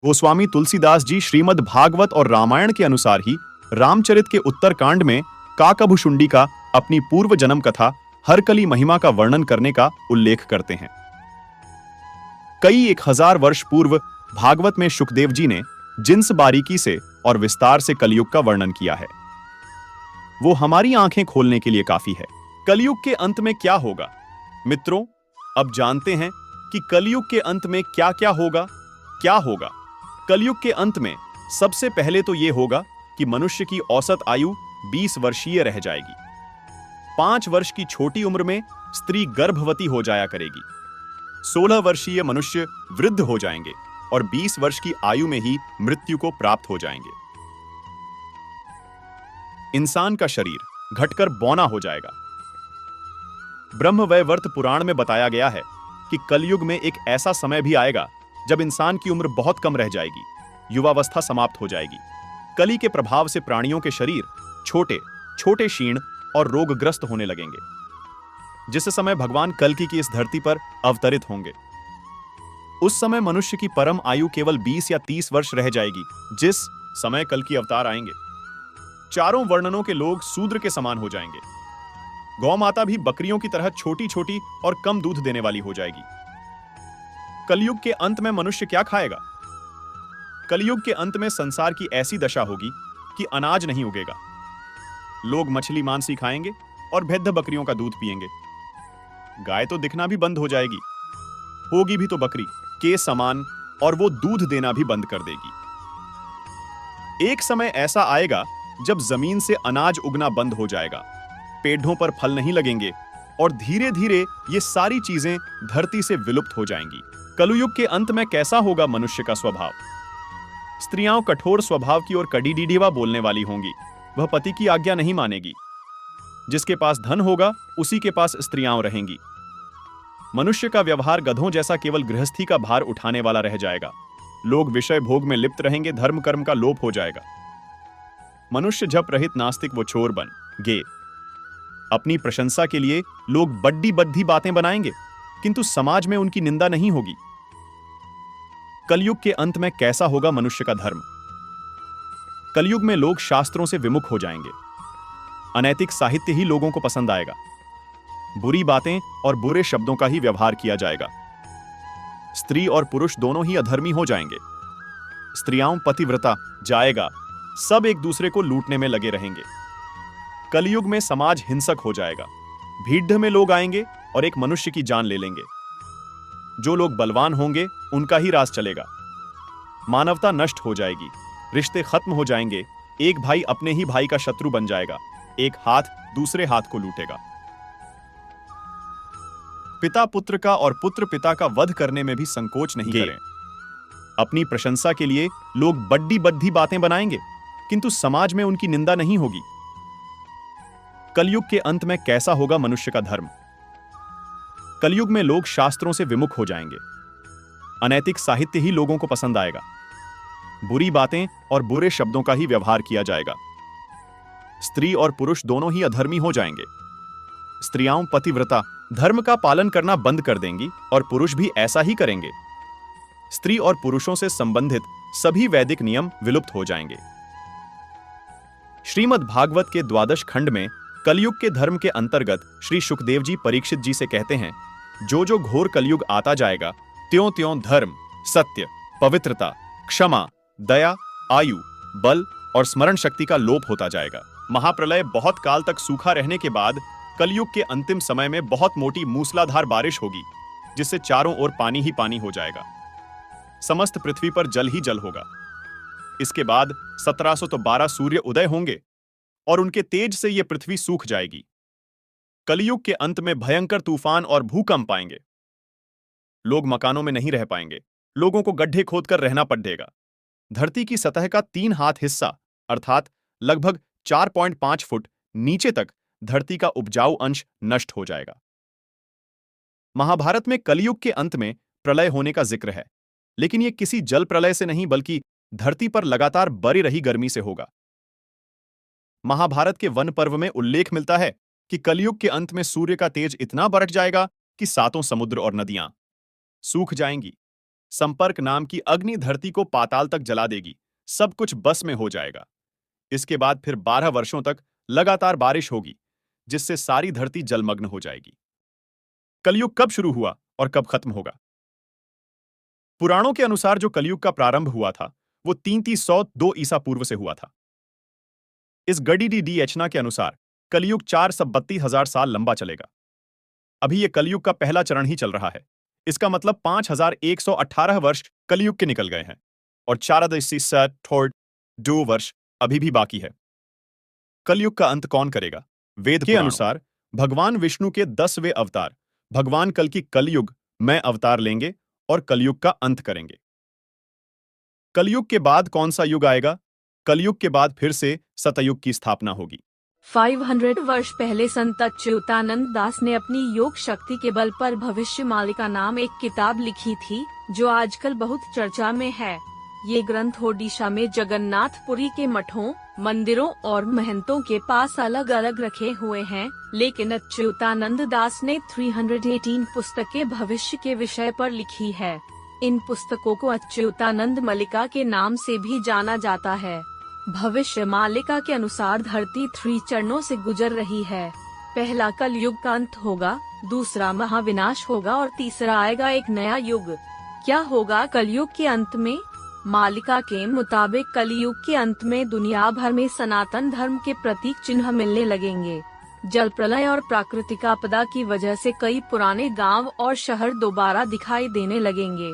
गोस्वामी तुलसीदास जी श्रीमद् भागवत और रामायण के अनुसार ही रामचरित के उत्तरकांड में काकभुशुंडी का अपनी पूर्व जन्म कथा हरकली महिमा का वर्णन करने का उल्लेख करते हैं। कई 1000 वर्ष पूर्व भागवत में शुकदेव जी ने जिन्स बारीकी से और विस्तार से कलयुग का वर्णन किया है, वो हमारी आंखें खोलने के लिए काफी है। कलयुग के अंत में क्या होगा? मित्रों, अब जानते हैं कि कलयुग के अंत में क्या क्या होगा। क्या होगा कलयुग के अंत में? सबसे पहले तो यह होगा कि मनुष्य की औसत आयु 20 वर्षीय रह जाएगी। 5 वर्ष की छोटी उम्र में स्त्री गर्भवती हो जाया करेगी। 16 वर्षीय मनुष्य वृद्ध हो जाएंगे और 20 वर्ष की आयु में ही मृत्यु को प्राप्त हो जाएंगे। इंसान का शरीर घटकर बौना हो जाएगा। ब्रह्मवैवर्त पुराण में बताया गया है कि कलयुग में एक ऐसा समय भी आएगा जब इंसान की उम्र बहुत कम रह जाएगी, युवावस्था समाप्त हो जाएगी। कली के प्रभाव से प्राणियों के शरीर छोटे छोटे, क्षीण और रोगग्रस्त होने लगेंगे, जिस समय भगवान कल्कि की इस धरती पर अवतरित होंगे। उस समय मनुष्य की परम आयु केवल 20 या 30 वर्ष रह जाएगी, जिस समय कल्कि अवतार आएंगे। चारों वर्णनों के लोग शूद्र के समान हो जाएंगे। गौ माता भी बकरियों की तरह छोटी छोटी और कम दूध देने वाली हो जाएगी। कलयुग के अंत में मनुष्य क्या खाएगा? कलयुग के अंत में संसार की ऐसी दशा होगी कि अनाज नहीं उगेगा। लोग मछली मांस ही खाएंगे और भेद्द बकरियों का दूध पिएंगे। गाय तो दिखना भी बंद हो जाएगी, होगी भी तो बकरी के समान, और वो दूध देना भी बंद कर देगी। एक समय ऐसा आएगा जब जमीन से अनाज उगना बंद हो जाएगा, पेड़ों पर फल नहीं लगेंगे और धीरे धीरे ये सारी चीजें धरती से विलुप्त हो जाएंगी। कलयुग के अंत में कैसा होगा मनुष्य का स्वभाव? स्त्रियां कठोर स्वभाव की और कड़ीडीडीवा बोलने वाली होंगी। वह पति की आज्ञा नहीं मानेगी। जिसके पास धन होगा उसी के पास स्त्रियां रहेंगी। मनुष्य का व्यवहार गधों जैसा केवल गृहस्थी का भार उठाने वाला रह जाएगा। लोग विषय भोग में लिप्त रहेंगे, धर्म कर्म का लोप हो जाएगा। मनुष्य जप रहित नास्तिक वो चोर बन गे। अपनी प्रशंसा के लिए लोग बड्डी बद्धी बातें बनाएंगे, किंतु समाज में उनकी निंदा नहीं होगी। कलयुग के अंत में कैसा होगा मनुष्य का धर्म? कलयुग में लोग शास्त्रों से विमुख हो जाएंगे। अनैतिक साहित्य ही लोगों को पसंद आएगा। बुरी बातें और बुरे शब्दों का ही व्यवहार किया जाएगा। स्त्री और पुरुष दोनों ही अधर्मी हो जाएंगे। स्त्रियां पतिव्रता जाएगा। सब एक दूसरे को लूटने में लगे रहेंगे। कलयुग में समाज हिंसक हो जाएगा। भीड़ में लोग आएंगे और एक मनुष्य की जान ले लेंगे। जो लोग बलवान होंगे उनका ही राज चलेगा। मानवता नष्ट हो जाएगी। रिश्ते खत्म हो जाएंगे। एक भाई अपने ही भाई का शत्रु बन जाएगा। एक हाथ दूसरे हाथ को लूटेगा। पिता पुत्र का और पुत्र पिता का वध करने में भी संकोच नहीं करें। अपनी प्रशंसा के लिए लोग बड्डी बद्धी बातें बनाएंगे, किंतु समाज में उनकी निंदा नहीं होगी। कलयुग के अंत में कैसा होगा मनुष्य का धर्म? कलयुग में लोग शास्त्रों से विमुख हो जाएंगे। अनैतिक साहित्य ही लोगों को पसंद आएगा। बुरी बातें और बुरे शब्दों का ही व्यवहार किया जाएगा। स्त्री और पुरुष दोनों ही अधर्मी हो जाएंगे। स्त्रियां पतिव्रता धर्म का पालन करना बंद कर देंगी और पुरुष भी ऐसा ही करेंगे। स्त्री और पुरुषों से संबंधित सभी वैदिक नियम विलुप्त हो जाएंगे। श्रीमद् भागवत के 12 खंड में कलयुग के धर्म के अंतर्गत श्री शुकदेव जी परीक्षित जी से कहते हैं, जो जो घोर कलयुग आता जाएगा, त्यों त्यों धर्म, सत्य, पवित्रता, क्षमा, दया, आयु, बल और स्मरण शक्ति का लोप होता जाएगा। महाप्रलय बहुत काल तक सूखा रहने के बाद कलयुग के अंतिम समय में बहुत मोटी मूसलाधार बारिश होगी, जिससे चारों ओर पानी ही पानी हो जाएगा। समस्त पृथ्वी पर जल ही जल होगा। इसके बाद 1712 सूर्य उदय होंगे और उनके तेज से यह पृथ्वी सूख जाएगी। कलयुग के अंत में भयंकर तूफान और भूकंप आएंगे। लोग मकानों में नहीं रह पाएंगे। लोगों को गड्ढे खोदकर रहना पड़ेगा। धरती की सतह का 3 हाथ हिस्सा अर्थात लगभग 4.5 फुट नीचे तक धरती का उपजाऊ अंश नष्ट हो जाएगा। महाभारत में कलयुग के अंत में प्रलय होने का जिक्र है, लेकिन यह किसी जल प्रलय से नहीं बल्कि धरती पर लगातार बरी रही गर्मी से होगा। महाभारत के वन पर्व में उल्लेख मिलता है कि कलयुग के अंत में सूर्य का तेज इतना बरट जाएगा कि सातों समुद्र और नदियां सूख जाएंगी। संपर्क नाम की अग्नि धरती को पाताल तक जला देगी, सब कुछ बस में हो जाएगा। इसके बाद फिर 12 वर्षों तक लगातार बारिश होगी, जिससे सारी धरती जलमग्न हो जाएगी। कलयुग कब शुरू हुआ और कब खत्म होगा? पुराणों के अनुसार जो कलयुग का प्रारंभ हुआ था, वो 3302 ईसा पूर्व से हुआ था। इस गडीडीएचना के अनुसार कलयुग 432,000 साल लंबा चलेगा। अभी यह कलयुग का पहला चरण ही चल रहा है। इसका मतलब 5118 वर्ष कलयुग के निकल गए हैं और 4,2 वर्ष अभी भी बाकी है। कलयुग का अंत कौन करेगा? वेद के अनुसार भगवान विष्णु के 10वें अवतार भगवान कल की कलयुग में अवतार लेंगे और कलयुग का अंत करेंगे। कलयुग के बाद कौन सा युग आएगा? कलयुग के बाद फिर से सतयुग की स्थापना होगी। 500 वर्ष पहले संत अच्युतानंद दास ने अपनी योग शक्ति के बल पर भविष्यमालिका नाम एक किताब लिखी थी, जो आजकल बहुत चर्चा में है। ये ग्रंथ ओडिशा में जगन्नाथपुरी के मठों, मंदिरों और महंतों के पास अलग अलग रखे हुए हैं, लेकिन अच्युतानंद दास ने 318 पुस्तकें भविष्य के विषय पर लिखी है। इन पुस्तकों को अच्युतानंद मल्लिका के नाम से भी जाना जाता है। भविष्य मालिका के अनुसार धरती 3 चरणों से गुजर रही है। पहला कलयुग का अंत होगा, दूसरा महाविनाश होगा और तीसरा आएगा एक नया युग। क्या होगा कलयुग के अंत में? मालिका के मुताबिक कलयुग के अंत में दुनिया भर में सनातन धर्म के प्रतीक चिन्ह मिलने लगेंगे। जल प्रलय और प्राकृतिक आपदा की वजह से कई पुराने गांव और शहर दोबारा दिखाई देने लगेंगे।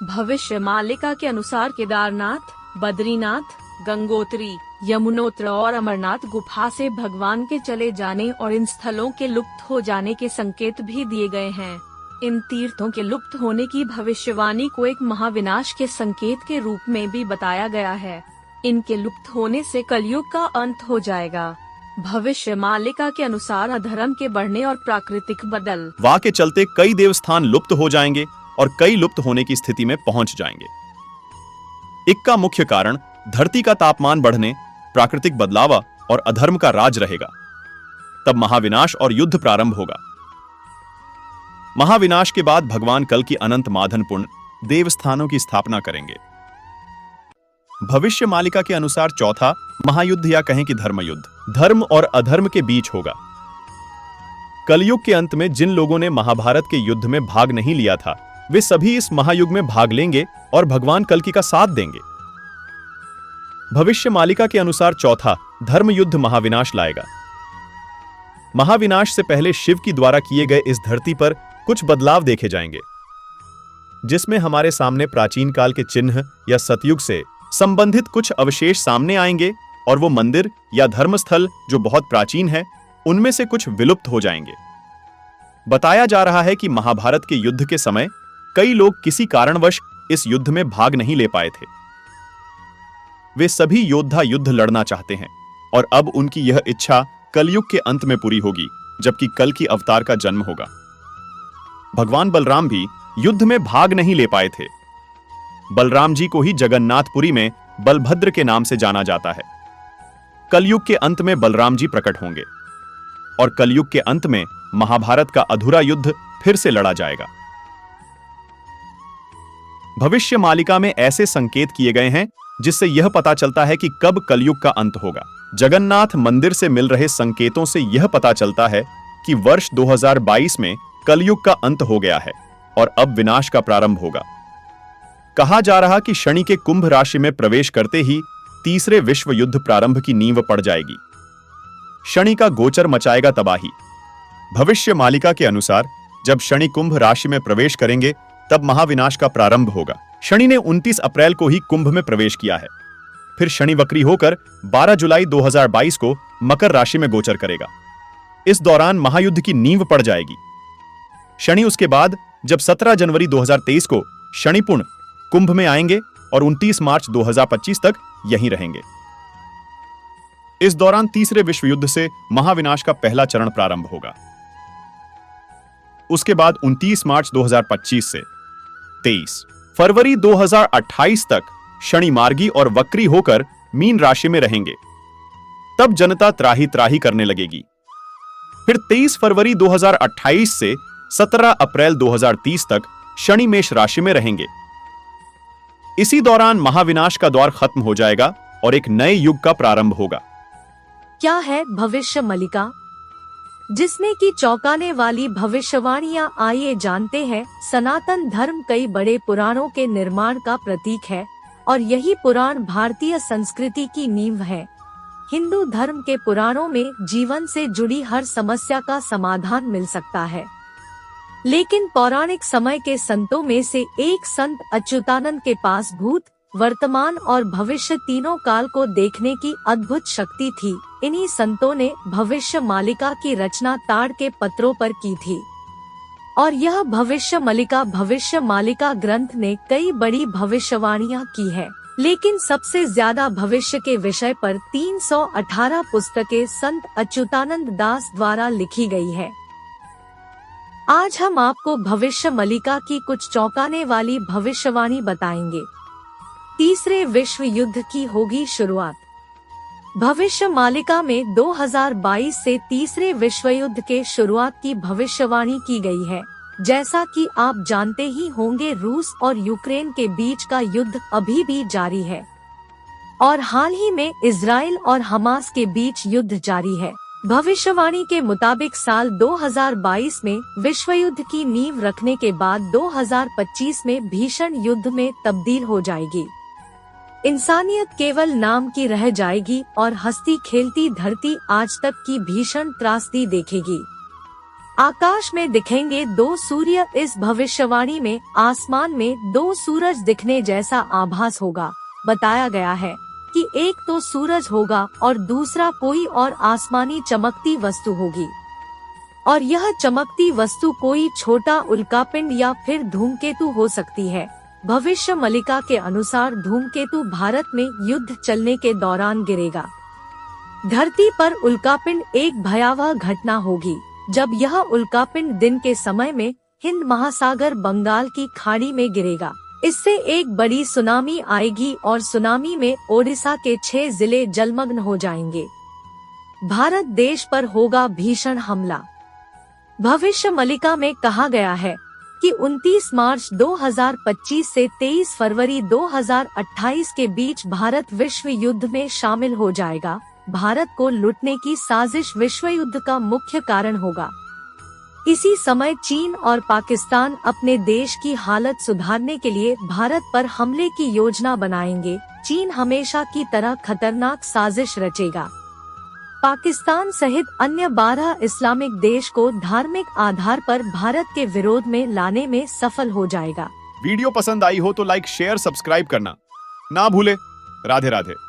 भविष्य मालिका के अनुसार केदारनाथ, बद्रीनाथ, गंगोत्री, यमुनोत्री और अमरनाथ गुफा से भगवान के चले जाने और इन स्थलों के लुप्त हो जाने के संकेत भी दिए गए हैं। इन तीर्थों के लुप्त होने की भविष्यवाणी को एक महाविनाश के संकेत के रूप में भी बताया गया है। इनके लुप्त होने से कलयुग का अंत हो जाएगा। भविष्य मालिका के अनुसार अधर्म के बढ़ने और प्राकृतिक बदलाव के चलते कई देवस्थान लुप्त हो जाएंगे और कई लुप्त होने की स्थिति में पहुंच जाएंगे। इसका मुख्य कारण धरती का तापमान बढ़ने, प्राकृतिक बदलाव और अधर्म का राज रहेगा। तब महाविनाश और युद्ध प्रारंभ होगा। महाविनाश के बाद भगवान कल की अनंत माधनपूर्ण देवस्थानों की स्थापना करेंगे। भविष्य मालिका के अनुसार चौथा महायुद्ध या कहें कि धर्म युद्ध, धर्म और अधर्म के बीच होगा। कलयुग के अंत में जिन लोगों ने महाभारत के युद्ध में भाग नहीं लिया था, वे सभी इस महायुग में भाग लेंगे और भगवान कल्कि का साथ देंगे। भविष्य मालिका के अनुसार चौथा धर्म युद्ध महाविनाश लाएगा। महाविनाश से पहले शिव की द्वारा किए गए इस धरती पर कुछ बदलाव देखे जाएंगे, जिसमें हमारे सामने प्राचीन काल के चिन्ह या सतयुग से संबंधित कुछ अवशेष सामने आएंगे और वो मंदिर या धर्मस्थल जो बहुत प्राचीन है, उनमें से कुछ विलुप्त हो जाएंगे। बताया जा रहा है कि महाभारत के युद्ध के समय कई लोग किसी कारणवश इस युद्ध में भाग नहीं ले पाए थे। वे सभी योद्धा युद्ध लड़ना चाहते हैं और अब उनकी यह इच्छा कलयुग के अंत में पूरी होगी, जबकि कल की अवतार का जन्म होगा। भगवान बलराम भी युद्ध में भाग नहीं ले पाए थे। बलराम जी को ही जगन्नाथपुरी में बलभद्र के नाम से जाना जाता है। कलयुग के अंत में बलराम जी प्रकट होंगे और कलयुग के अंत में महाभारत का अधूरा युद्ध फिर से लड़ा जाएगा। भविष्य मालिका में ऐसे संकेत किए गए हैं जिससे यह पता चलता है कि कब कलयुग का अंत होगा। जगन्नाथ मंदिर से मिल रहे संकेतों से यह पता चलता है कि वर्ष 2022 में कलयुग का अंत हो गया है और अब विनाश का प्रारंभ होगा। कहा जा रहा कि शनि के कुंभ राशि में प्रवेश करते ही तीसरे विश्व युद्ध प्रारंभ की नींव पड़ जाएगी। शनि का गोचर मचाएगा तबाही। भविष्य मालिका के अनुसार जब शनि कुंभ राशि में प्रवेश करेंगे तब महाविनाश का प्रारंभ होगा। शनि ने 29 अप्रैल को ही कुंभ में प्रवेश किया है। फिर शनि वक्री होकर 12 जुलाई 2022 को मकर राशि में गोचर करेगा। इस दौरान महायुद्ध की नींव पड़ जाएगी। शनि उसके बाद जब 17 जनवरी 2023 को शनिपूर्ण कुंभ में आएंगे और 29 मार्च 2025 तक यहीं रहेंगे। इस दौरान तीसरे विश्व युद्ध से महाविनाश का पहला चरण प्रारंभ होगा। उसके बाद 29 मार्च 2025 से 23 फरवरी 2028 तक शनि मार्गी और वक्री होकर मीन राशि में रहेंगे। तब जनता त्राही त्राही करने लगेगी। फिर 23 फरवरी 2028 से 17 अप्रैल 2030 तक शनि मेष राशि में रहेंगे। इसी दौरान महाविनाश का दौर खत्म हो जाएगा और एक नए युग का प्रारंभ होगा। क्या है भविष्य मलिका, जिसने की चौंकाने वाली भविष्यवाणियां? आइए जानते हैं। सनातन धर्म कई बड़े पुराणों के निर्माण का प्रतीक है और यही पुराण भारतीय संस्कृति की नींव है। हिंदू धर्म के पुराणों में जीवन से जुड़ी हर समस्या का समाधान मिल सकता है, लेकिन पौराणिक समय के संतों में से एक संत अच्युतानंद के पास भूत, वर्तमान और भविष्य तीनों काल को देखने की अद्भुत शक्ति थी। इन्हीं संतों ने भविष्य मालिका की रचना ताड़ के पत्रों पर की थी और यह भविष्य मालिका ग्रंथ ने कई बड़ी भविष्यवाणियां की है, लेकिन सबसे ज्यादा भविष्य के विषय पर 318 पुस्तकें संत अच्युतानंद दास द्वारा लिखी गई है। आज हम आपको भविष्य मलिका की कुछ चौंकाने वाली भविष्यवाणी बताएंगे। तीसरे विश्व युद्ध की होगी शुरुआत। भविष्य मालिका में 2022 से तीसरे विश्व युद्ध के शुरुआत की भविष्यवाणी की गई है। जैसा कि आप जानते ही होंगे, रूस और यूक्रेन के बीच का युद्ध अभी भी जारी है और हाल ही में इजराइल और हमास के बीच युद्ध जारी है। भविष्यवाणी के मुताबिक साल 2022 में विश्व युद्ध की नींव रखने के बाद 2025 में भीषण युद्ध में तब्दील हो जाएगी। इंसानियत केवल नाम की रह जाएगी और हंसती खेलती धरती आज तक की भीषण त्रासदी देखेगी। आकाश में दिखेंगे 2 सूर्य। इस भविष्यवाणी में आसमान में 2 सूरज दिखने जैसा आभास होगा। बताया गया है कि एक तो सूरज होगा और दूसरा कोई और आसमानी चमकती वस्तु होगी और यह चमकती वस्तु कोई छोटा उल्कापिंड या फिर धूमकेतु हो सकती है। भविष्य मलिका के अनुसार धूमकेतु भारत में युद्ध चलने के दौरान गिरेगा। धरती पर उल्कापिंड एक भयावह घटना होगी जब यह उल्कापिंड दिन के समय में हिंद महासागर बंगाल की खाड़ी में गिरेगा। इससे एक बड़ी सुनामी आएगी और सुनामी में ओडिशा के 6 जिले जलमग्न हो जाएंगे। भारत देश पर होगा भीषण हमला। भविष्य मलिका में कहा गया है कि 29 मार्च 2025 से 23 फरवरी 2028 के बीच भारत विश्व युद्ध में शामिल हो जाएगा। भारत को लूटने की साजिश विश्व युद्ध का मुख्य कारण होगा। इसी समय चीन और पाकिस्तान अपने देश की हालत सुधारने के लिए भारत पर हमले की योजना बनाएंगे। चीन हमेशा की तरह खतरनाक साजिश रचेगा। पाकिस्तान सहित अन्य 12 इस्लामिक देश को धार्मिक आधार पर भारत के विरोध में लाने में सफल हो जाएगा। वीडियो पसंद आई हो तो लाइक, शेयर, सब्सक्राइब करना ना भूले। राधे राधे।